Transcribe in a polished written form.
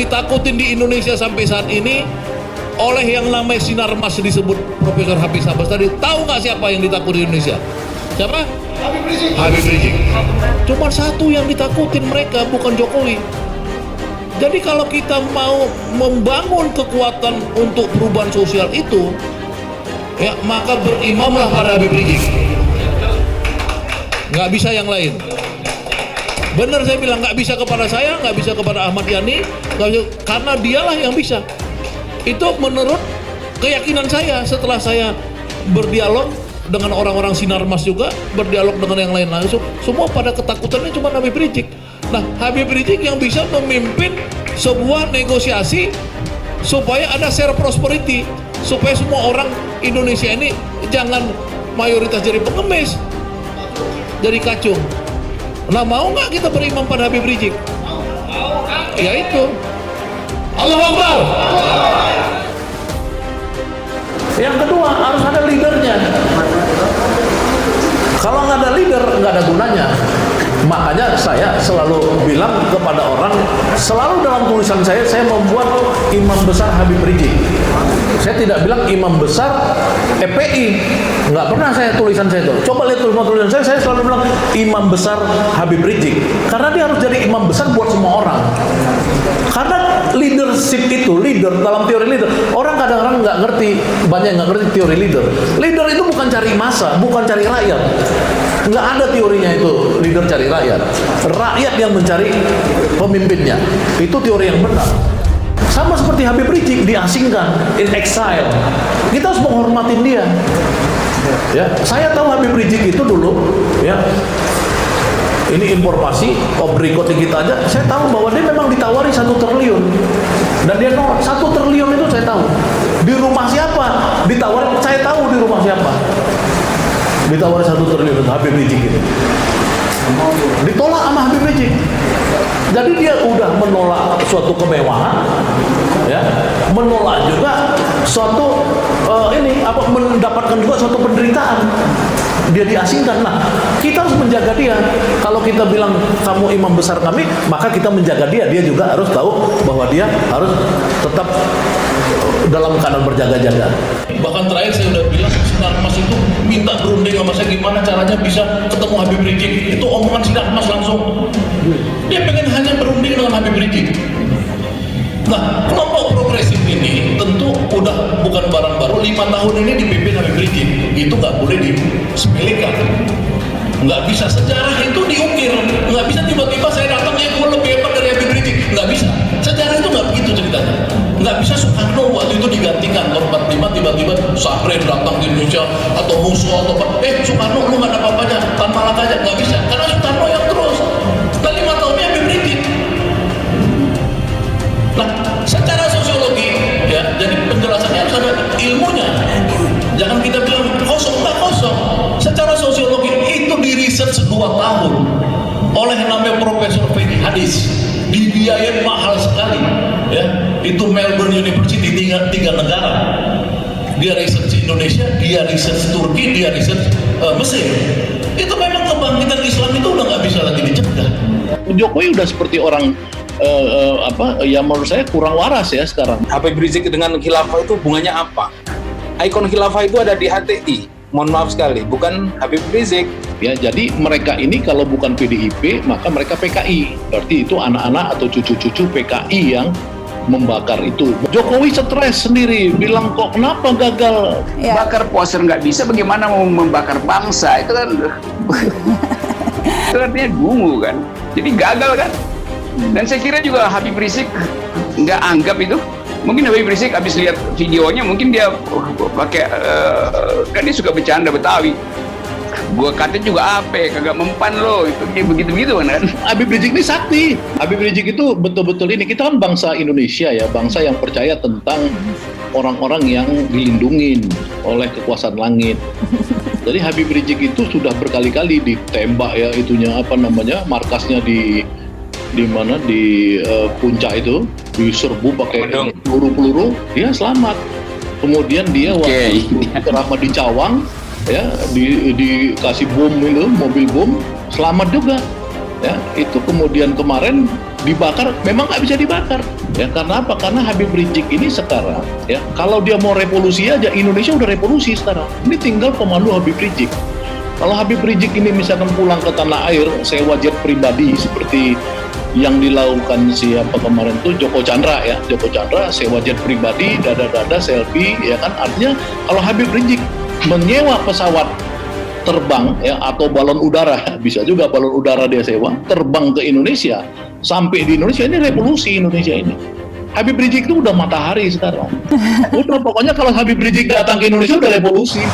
ditakutin di Indonesia sampai saat ini oleh yang namanya Sinarmas disebut Profesor Hafiz Abbas tadi. Tahu nggak siapa yang ditakuti di Indonesia? Siapa? Habib Rizik. Cuma satu yang ditakutin mereka, bukan Jokowi. Jadi kalau kita mau membangun kekuatan untuk perubahan sosial itu, ya maka berimamlah pada Habib Rizik. Nggak bisa yang lain. Benar saya bilang, nggak bisa kepada saya, nggak bisa kepada Ahmad Yani, nggak bisa, karena dialah yang bisa. Itu menurut keyakinan saya setelah saya berdialog dengan orang-orang Sinarmas juga, berdialog dengan yang lain langsung, semua pada ketakutannya cuma Habib Rizik. Nah, Habib Rizik yang bisa memimpin sebuah negosiasi supaya ada share prosperity, supaya semua orang Indonesia ini jangan mayoritas jadi pengemis, jadi kacung. Nah, mau nggak kita berimam pada Habib Rizik? Ya itu. Allahu Akbar. Yang kedua, harus ada leadernya. Kalau nggak ada leader, nggak ada gunanya. Makanya saya selalu bilang kepada orang, selalu dalam tulisan saya membuat imam besar Habib Rizik. Saya tidak bilang imam besar FPI, nggak pernah saya tulisan saya itu. Coba lihat tulisan saya selalu bilang imam besar Habib Rizik, karena dia harus jadi imam besar buat semua orang. Karena leadership itu, leader dalam teori leader, orang kadang-kadang nggak ngerti, banyak nggak ngerti teori leader. Leader itu bukan cari massa, bukan cari rakyat. Nggak ada teorinya itu leader cari rakyat. Rakyat yang mencari pemimpinnya. Itu teori yang benar. Sama seperti Habib Rizik diasingkan, in exile. Kita harus menghormatin dia. Ya, saya tahu Habib Rizik itu dulu, ya. Ini informasi off record kita aja. Saya tahu bahwa dia memang ditawari 1 triliun, dan dia nolak. 1 triliun itu saya tahu. Di rumah siapa? Ditawari. Saya tahu di rumah siapa. Ditawari 1 triliun Habib Rizik itu. Ditolak sama Habib Rizik. Jadi dia udah menolak suatu kemewahan, ya, menolak juga suatu mendapatkan juga suatu penderitaan. Dia diasingkan. Nah, kita harus menjaga dia. Kalau kita bilang kamu imam besar kami, maka kita menjaga dia. Dia juga harus tahu bahwa dia harus tetap dalam keadaan berjaga-jaga. Bahkan terakhir saya udah bilang, Sinarmas itu minta berunding sama saya gimana caranya bisa ketemu Habib Rizik. Itu omongan Sinarmas langsung. Dia pengen hanya berunding dengan Habib Rizik. Nah, kelompok progresif ini tentu udah bukan barang baru. 5 tahun ini dipimpin Habib Rizik. Itu nggak boleh disepelekan. Nggak bisa, sejarah itu diukir. Nggak bisa tiba-tiba saya datang, gue lebih hebat dari Habib Rizik. Nggak bisa. Sejarah itu nggak begitu ceritanya. Nggak bisa Soekarno waktu itu digantikan tahun 45, tiba-tiba Sahrul datang ke Indonesia atau Musuh atau apa. Soekarno lu nggak ada apa-apanya, Tan Malaka aja. Nggak bisa, karena Soekarno yang terus. Dan 5 tahunnya Habib Rizik. Nah, secara sosiologi, ya, jadi penjelasannya harus ada ilmunya. Jangan kita bilang kosong, nggak kosong. Secara sosiologi itu diriset 2 tahun oleh namanya Profesor Fethi Hadis, dibiayain mahal sekali, ya. Itu Melbourne University, 3 negara. Dia riset di Indonesia, dia riset Turki, dia riset Mesir. Itu memang kebangkitan Islam itu udah nggak bisa lagi dicegah. Jokowi udah seperti orang ya menurut saya kurang waras ya sekarang. Habib Rizik dengan khilafah itu hubungannya apa? Ikon khilafah itu ada di HTI. Mohon maaf sekali, bukan Habib Rizik. Ya, jadi mereka ini kalau bukan PDIP, maka mereka PKI. Berarti itu anak-anak atau cucu-cucu PKI yang membakar itu. Jokowi stres sendiri, bilang kok kenapa gagal? Ya. Bakar poster nggak bisa, bagaimana mau membakar bangsa? Itu kan itu artinya dungu kan. Jadi gagal kan. Dan saya kira juga Habib Rizik nggak anggap itu. Mungkin Habib Rizik habis lihat videonya, mungkin dia pakai kan dia suka bercanda Betawi. Gua kata juga apa, kagak mempan lo, itu begitu-begitu kan. Habib Rizik ini sakti. Habib Rizik itu betul-betul ini, kita kan bangsa Indonesia ya, bangsa yang percaya tentang orang-orang yang dilindungin oleh kekuasaan langit. Jadi Habib Rizik itu sudah berkali-kali ditembak ya, itunya apa namanya, markasnya di mana di puncak itu diserbu pakai peluru-peluru, dia selamat. Kemudian dia waktu ceramah di Cawang ya dikasih bom itu, mobil bom, selamat juga ya. Itu kemudian kemarin dibakar, memang nggak bisa dibakar. Ya, karena apa? Karena Habib Rizik ini sekarang, ya, kalau dia mau revolusi aja, Indonesia udah revolusi sekarang. Ini tinggal pemandu Habib Rizik. Kalau Habib Rizik ini misalkan pulang ke tanah air, sewa jet pribadi seperti yang dilakukan siapa kemarin tuh Joko Chandra, ya, Joko Chandra sewa jet pribadi, dada-dada selfie, ya kan? Artinya kalau Habib Rizik menyewa pesawat terbang, ya, atau balon udara, bisa juga balon udara dia sewa, terbang ke Indonesia, sampai di Indonesia, ini revolusi Indonesia ini. Habib Rizik itu udah matahari sekarang. Udah, pokoknya kalau Habib Rizik datang ke Indonesia udah revolusi.